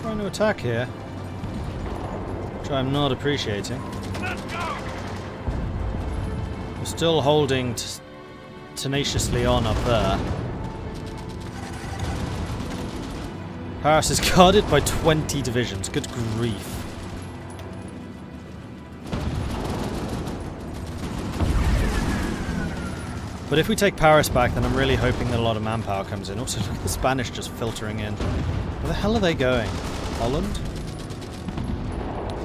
trying to attack here, which I'm not appreciating. We're still holding tenaciously on up there. Paris is guarded by 20 divisions. Good grief. But if we take Paris back, then I'm really hoping that a lot of manpower comes in. Also, look at the Spanish just filtering in. Where the hell are they going? Holland?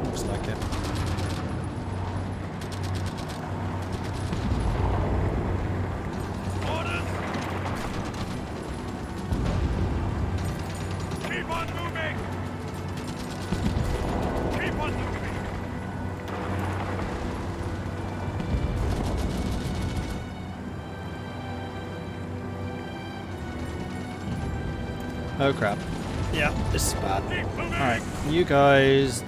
Looks like it. Orders! Keep on moving! Keep on moving! Oh crap. Yeah, this is bad. Alright, you guys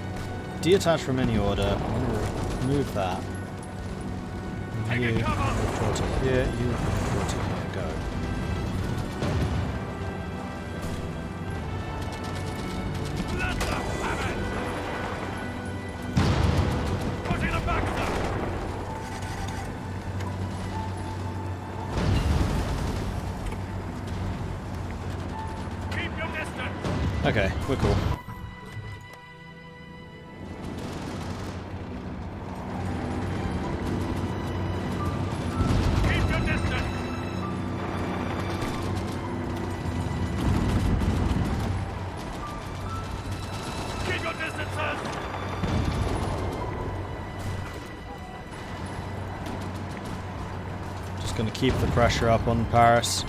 detach from any order. I'm going to remove that. You report to here, you report to here. Go. Let them have it! Put in a backstop! Keep your distance! Okay, we're cool. Keep your distance! Keep your distances! Just going to keep the pressure up on Paris.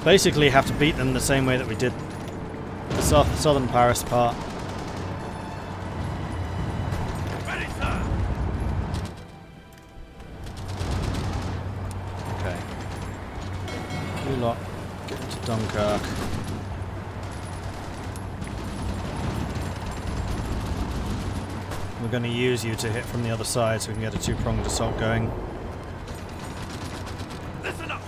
Basically have to beat them the same way that we did the southern Paris part. Ready, sir! Okay. You lot get to Dunkirk. We're going to use you to hit from the other side so we can get a two-pronged assault going. Listen up!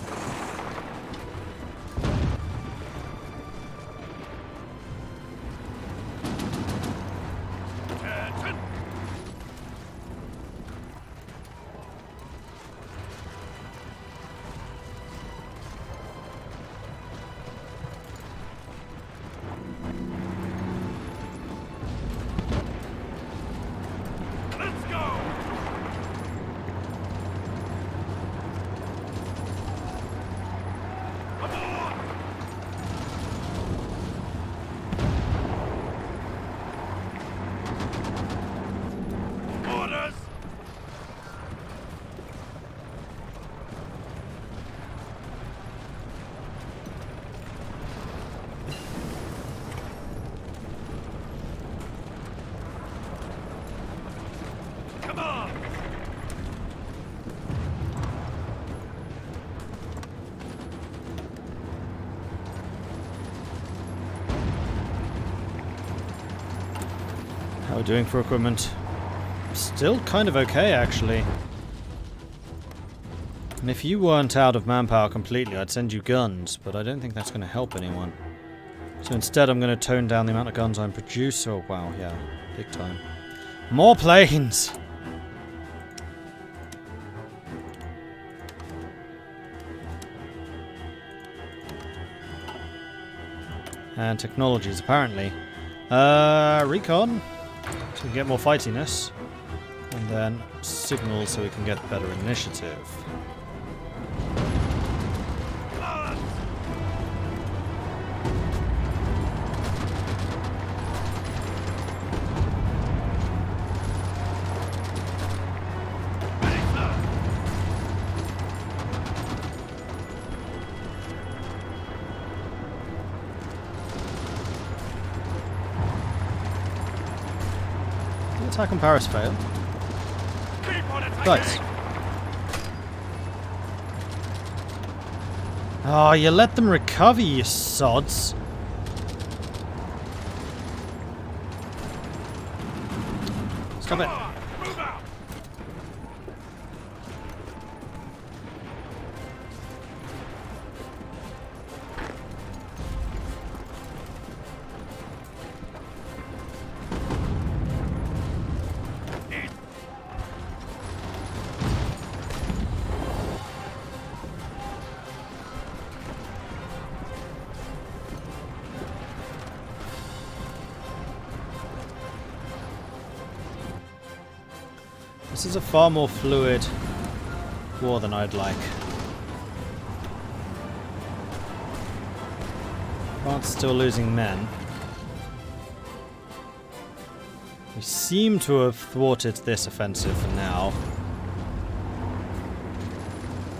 Attention! Let's go! Aboard! Orders! Come on! How are we doing for equipment? Still kind of okay, actually. And if you weren't out of manpower completely, I'd send you guns, but I don't think that's going to help anyone. So instead, I'm going to tone down the amount of guns I produce. Oh, wow, yeah, big time. More planes! And technologies, apparently. Recon, so we can get more fightiness. And then signal so we can get better initiative. Ready, sir! The attack on Paris failed. Keep on attacking! Nice. Oh, you let them recover, you sods. Stop it. Come on, move out! This is a far more fluid war than I'd like. France still losing men. We seem to have thwarted this offensive for now.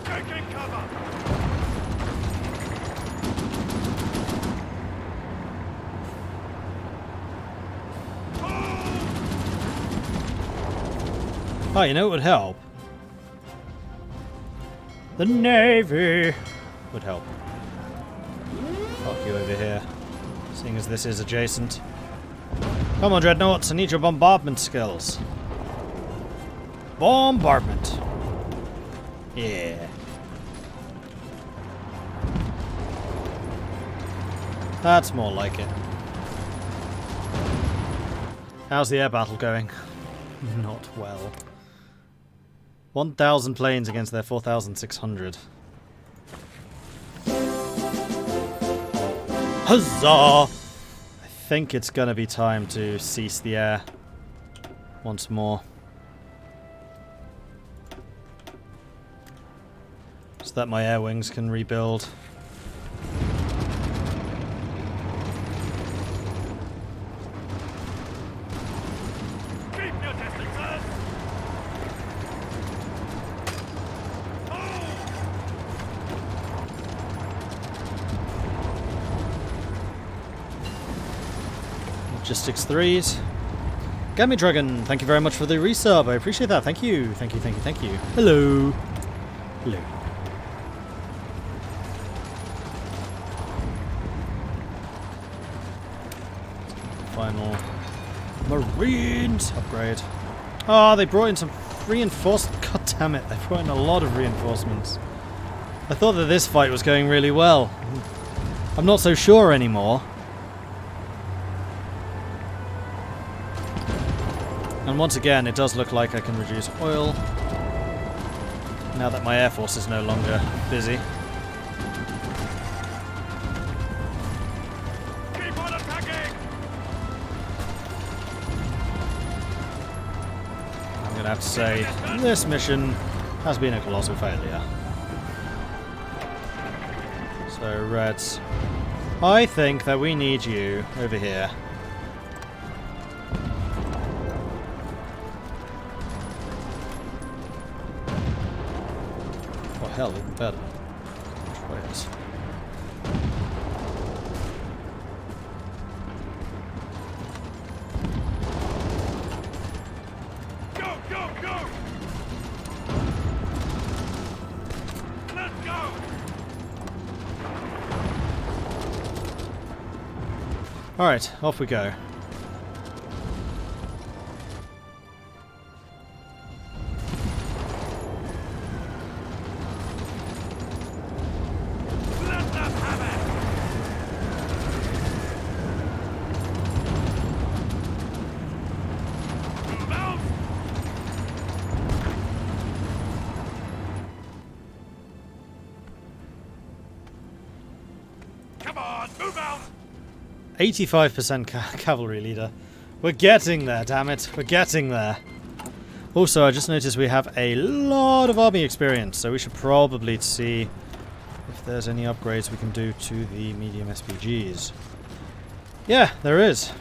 Taking cover. Oh, you know what would help? The Navy would help. Fuck you over here, seeing as this is adjacent. Come on, Dreadnoughts, I need your bombardment skills. Bombardment. Yeah. That's more like it. How's the air battle going? Not well. 1,000 planes against their 4,600. Huzzah! I think it's gonna be time to cease the air once more. So that my air wings can rebuild. Keep your distances. Logistics 3s. Gammy Dragon, thank you very much for the resub. I appreciate that. Thank you. Thank you, thank you, thank you. Hello. Hello. Final Marines upgrade. Oh, they brought in some reinforcements. God damn it, they brought in a lot of reinforcements. I thought that this fight was going really well. I'm not so sure anymore. And once again, it does look like I can reduce oil now that my air force is no longer busy. Keep on attacking. I'm going to have to say, this mission has been a colossal failure. So, Reds, I think that we need you over here. Hell, even better. Destroyers. Go, go, go. Let's go. Alright, off we go. Let them have it. Move out. Come on, move out. 85% cavalry leader. We're getting there, damn it. We're getting there. Also, I just noticed we have a lot of army experience, so we should probably see if there's any upgrades we can do to the medium SPGs. Yeah, there is.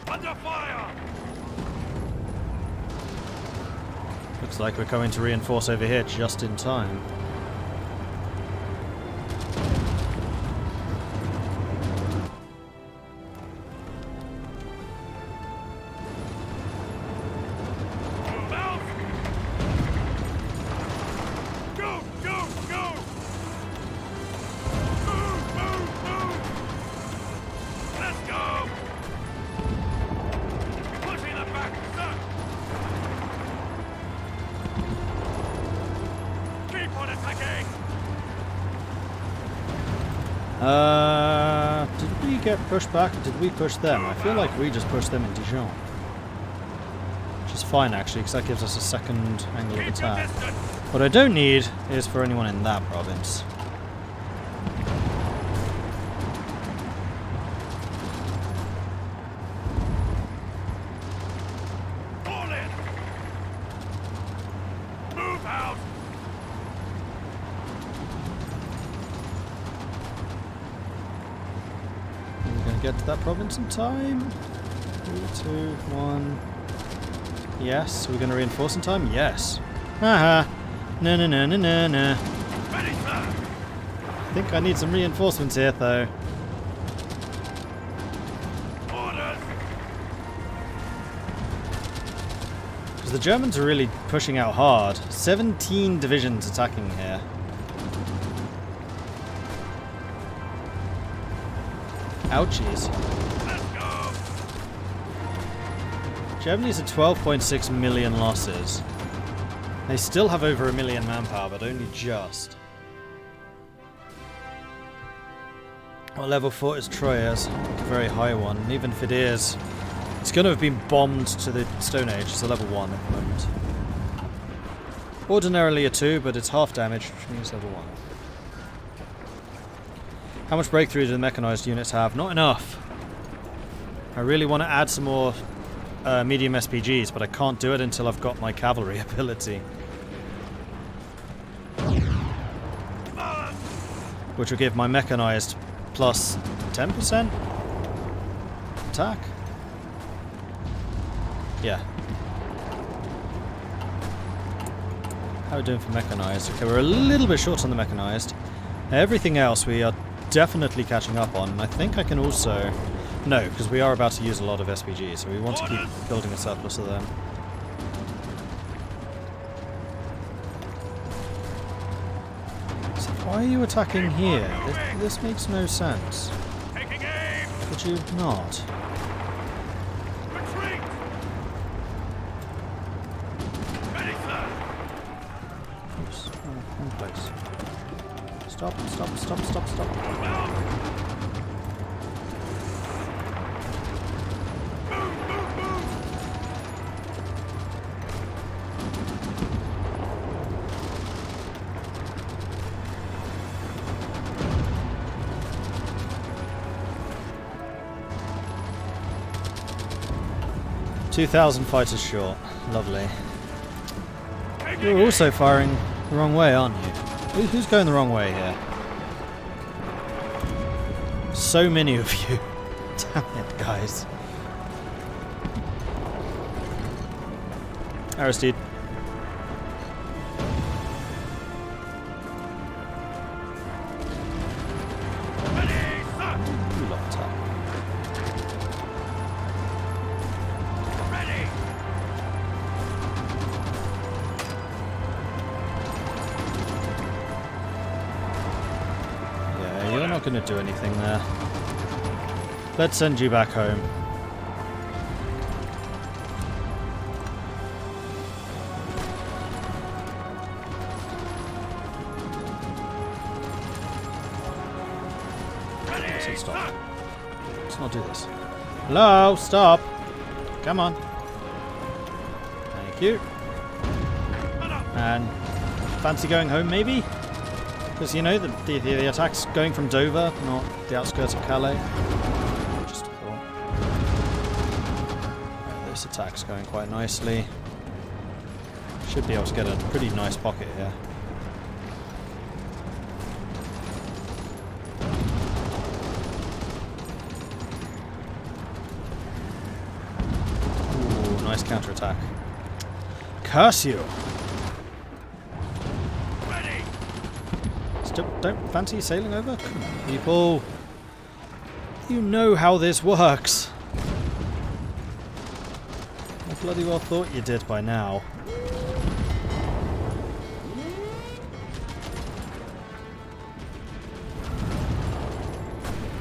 Under fire. Looks like we're coming to reinforce over here just in time. Move out. Go. Did we get pushed back or did we push them? I feel like we just pushed them in Dijon. Which is fine actually, because that gives us a second angle of attack. What I don't need is for anyone in that province. Get to that province in time. 3, 2, 1. Yes. Are we going to reinforce in time? Yes. Haha. No, no, no, no, no, no. Ready, sir. I think I need some reinforcements here, though. Orders. Because the Germans are really pushing out hard. 17 divisions attacking here. Ouchies. Let's go. Germany's at 12.6 million losses. They still have over 1 million manpower, but only just. What level 4 is Troyes? A very high one. And even if it is, it's going to have been bombed to the Stone Age. It's a level 1 at the moment. Ordinarily a 2, but it's half damage, which means level 1. How much breakthrough do the mechanized units have? Not enough. I really want to add some more medium SPGs, but I can't do it until I've got my cavalry ability. Which will give my mechanized plus 10% attack? Yeah. How are we doing for mechanized? Okay, we're a little bit short on the mechanized. Everything else we are definitely catching up on. I think I can also... No, because we are about to use a lot of SPGs, so we want to keep building a surplus of them. So why are you attacking here? This makes no sense. Taking aim. Could you not? Retreat. Ready, sir. Oops, wrong place. Stop, stop, stop, stop, stop. Move out. Move, move, move. 2,000 fighters short. Lovely. You're also firing the wrong way, aren't you? Who's going the wrong way here? So many of you. Damn it, guys. Aristide. Ready, sir. You lot attack. Ready. Yeah, you're not going to do anything there. Let's send you back home. Ready, Stop. sir. Let's not do this. Hello, stop. Come on. Thank you. And fancy going home, maybe? Because, you know, the attack's going from Dover, not the outskirts of Calais. Just a thought. Right, this attack's going quite nicely. Should be able to get a pretty nice pocket here. Ooh, nice counterattack. Curse you! Ready. Still don't fancy sailing over? Come on, people. You know how this works. I bloody well thought you did by now.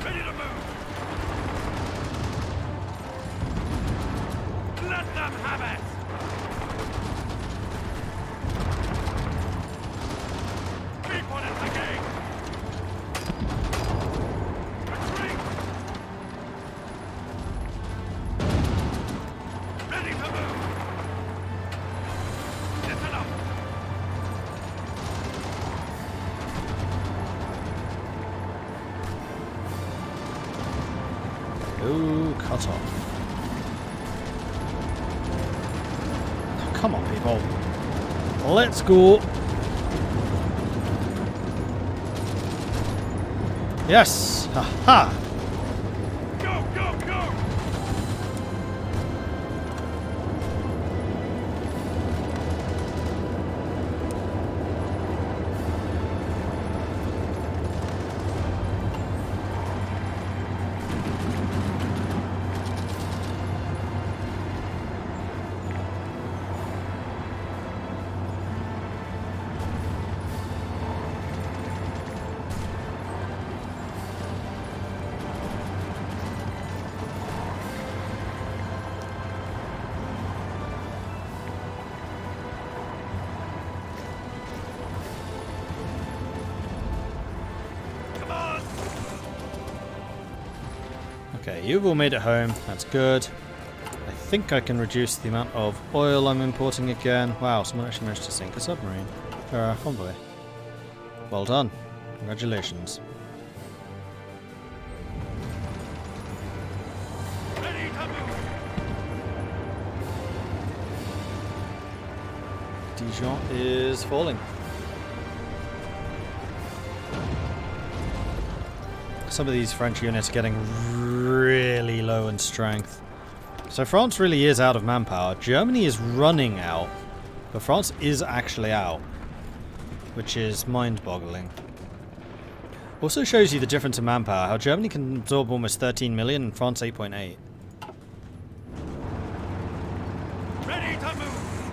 Ready to move. Let them have it. Keep on attacking. cut off. Come on, people. Let's go. Yes! Ha-ha! Go, go, go! Okay, you've all made it home. That's good. I think I can reduce the amount of oil I'm importing again. Wow, someone actually managed to sink a submarine. Or a convoy. Well done. Congratulations. Ready to move! Dijon is falling. Some of these French units are getting really low in strength. So France really is out of manpower. Germany is running out, but France is actually out, which is mind-boggling. Also shows you the difference in manpower, how Germany can absorb almost 13 million and France 8.8. Ready to move!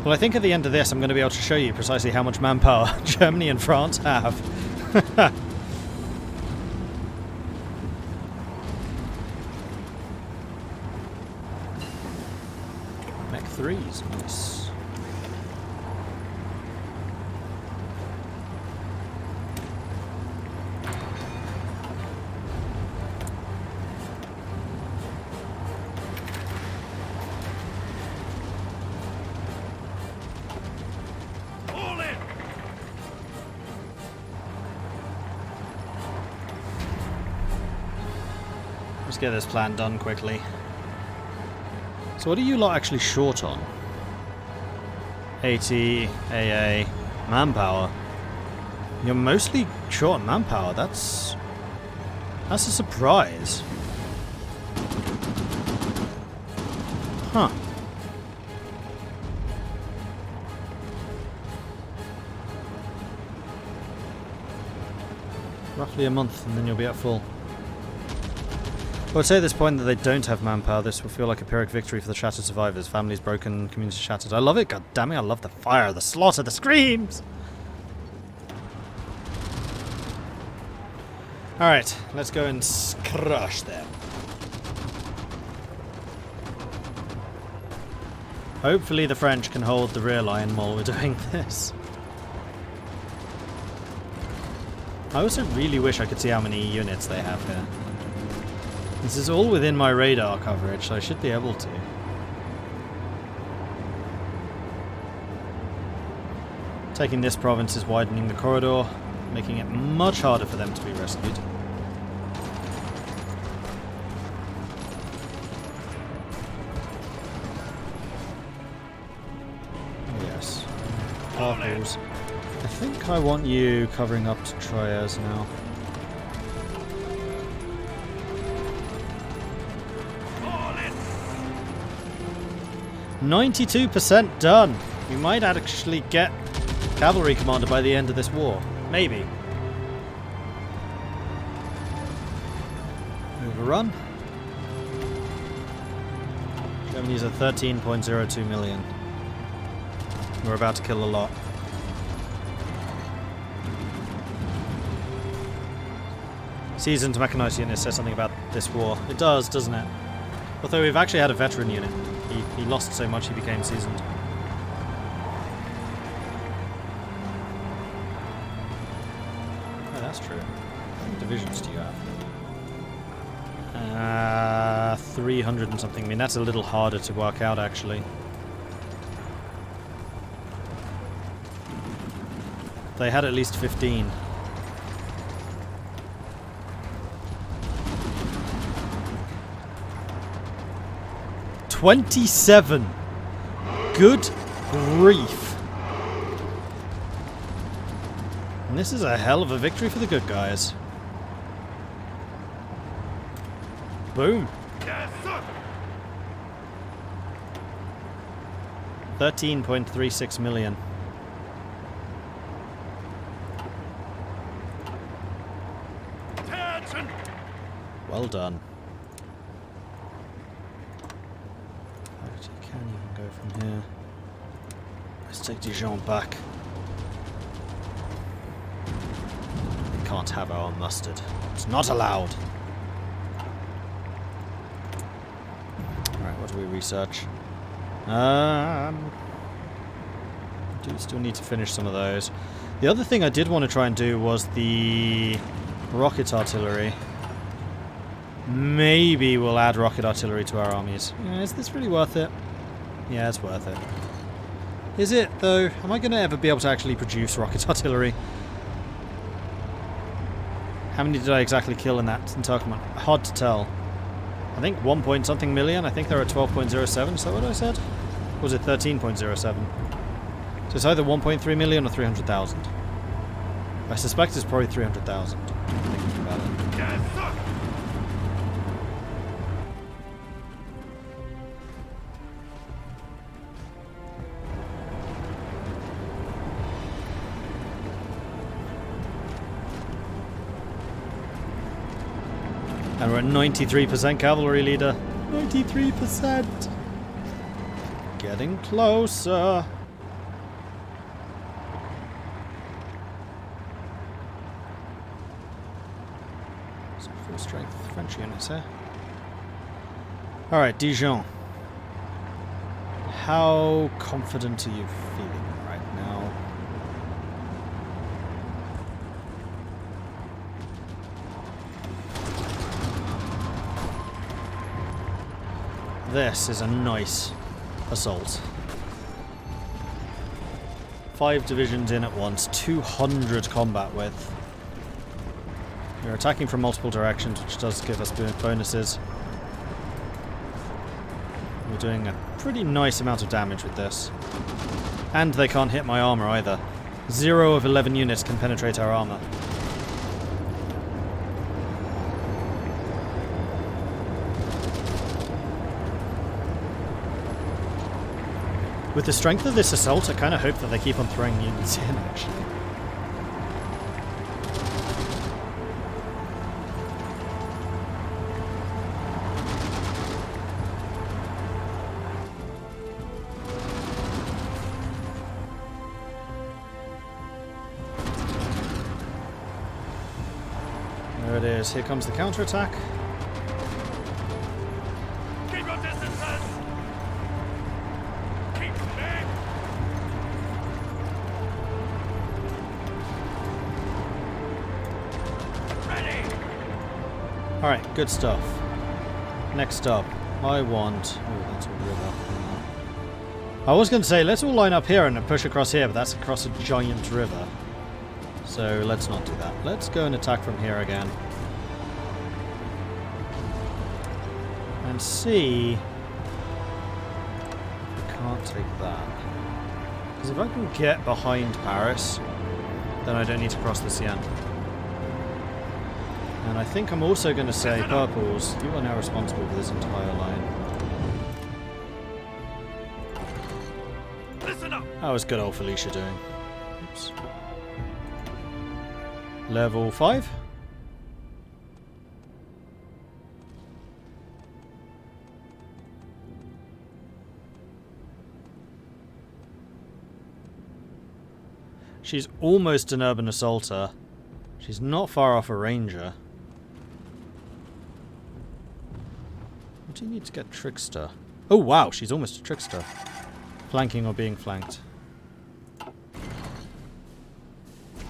Well, I think at the end of this I'm going to be able to show you precisely how much manpower Germany and France have. Mech 3s, nice. All in! Let's get this plan done quickly. So what are you lot actually short on? 80, AA, manpower. You're mostly short on manpower. That's a surprise. Huh. Roughly a month and then you'll be at full. I would say at this point that they don't have manpower. This will feel like a Pyrrhic victory for the shattered survivors. Families broken, communities shattered. I love it, god damn it, I love the fire, the slaughter, the screams! Alright, let's go and crush them. Hopefully the French can hold the rear line while we're doing this. I also really wish I could see how many units they have here. This is all within my radar coverage, so I should be able to. Taking this province is widening the corridor, making it much harder for them to be rescued. Oh yes. Purples. I think I want you covering up to Troyes now. 92% done. We might actually get cavalry commander by the end of this war. Maybe. Overrun. Germany's at 13.02 million. We're about to kill a lot. Seasoned mechanized unit says something about this war. It does, doesn't it? Although we've actually had a veteran unit. He lost so much he became seasoned. Oh, that's true. How many divisions do you have? 300 and something. I mean, that's a little harder to work out, actually. They had at least 15. 27. Good grief. And this is a hell of a victory for the good guys. Boom. Yes, sir. 13.36 million. Attention. Well done. Actually, can even go from here. Let's take Dijon back. We can't have our mustard. It's not allowed. Alright, what do we research? Do still need to finish some of those. The other thing I did want to try and do was the rocket artillery. Maybe we'll add rocket artillery to our armies. Yeah, is this really worth it? Yeah, it's worth it. Is it, though? Am I going to ever be able to actually produce rocket artillery? How many did I exactly kill in that entire command? Hard to tell. I think 1 point something million. I think they're at 12.07. Is that what I said? Or was it 13.07? So it's either 1.3 million or 300,000. I suspect it's probably 300,000. Thinking about it. Yes, sir. And we're at 93% cavalry leader. 93%! Getting closer. Some full strength French units here. Alright, Dijon. How confident are you feeling right now? This is a nice assault. 5 divisions in at once, 200 combat width. We're attacking from multiple directions, which does give us bonuses. We're doing a pretty nice amount of damage with this. And they can't hit my armor either. 0 of 11 units can penetrate our armor. With the strength of this assault, I kind of hope that they keep on throwing units in, actually. There it is. Here comes the counterattack. Keep your distances. Keep back. Ready. Alright, good stuff. Next up, I want... Oh, that's a river. I was going to say, let's all line up here and push across here, but that's across a giant river. So let's not do that. Let's go and attack from here again. And see... if we can't take that. Because if I can get behind Paris, then I don't need to cross the Seine. And I think I'm also going to say, purples, you are now responsible for this entire line. Listen up. How was good old Felicia doing? Oops. Level 5? She's almost an urban assaulter. She's not far off a ranger. What do you need to get trickster? Oh wow, she's almost a trickster. Flanking or being flanked.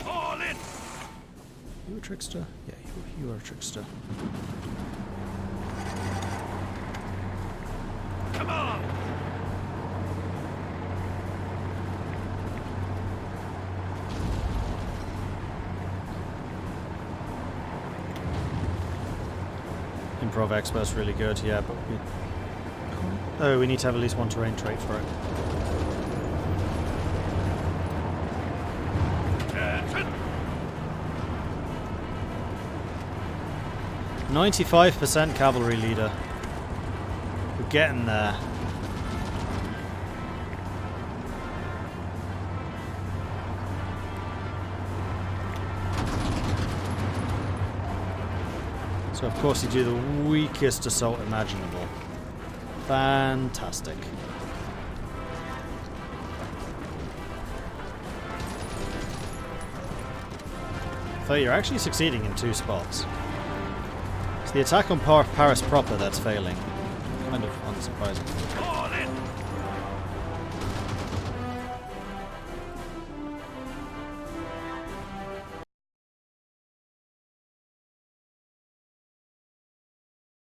All in. You a trickster? Yeah, you are a trickster. Come on. Improv expert's really good, yeah, but we Oh, we need to have at least one terrain trait for it. Attention! 95% cavalry leader. We're getting there. So of course you do the weakest assault imaginable. Fantastic. So you're actually succeeding in 2 spots. It's the attack on Paris proper that's failing. Kind of unsurprising. All in!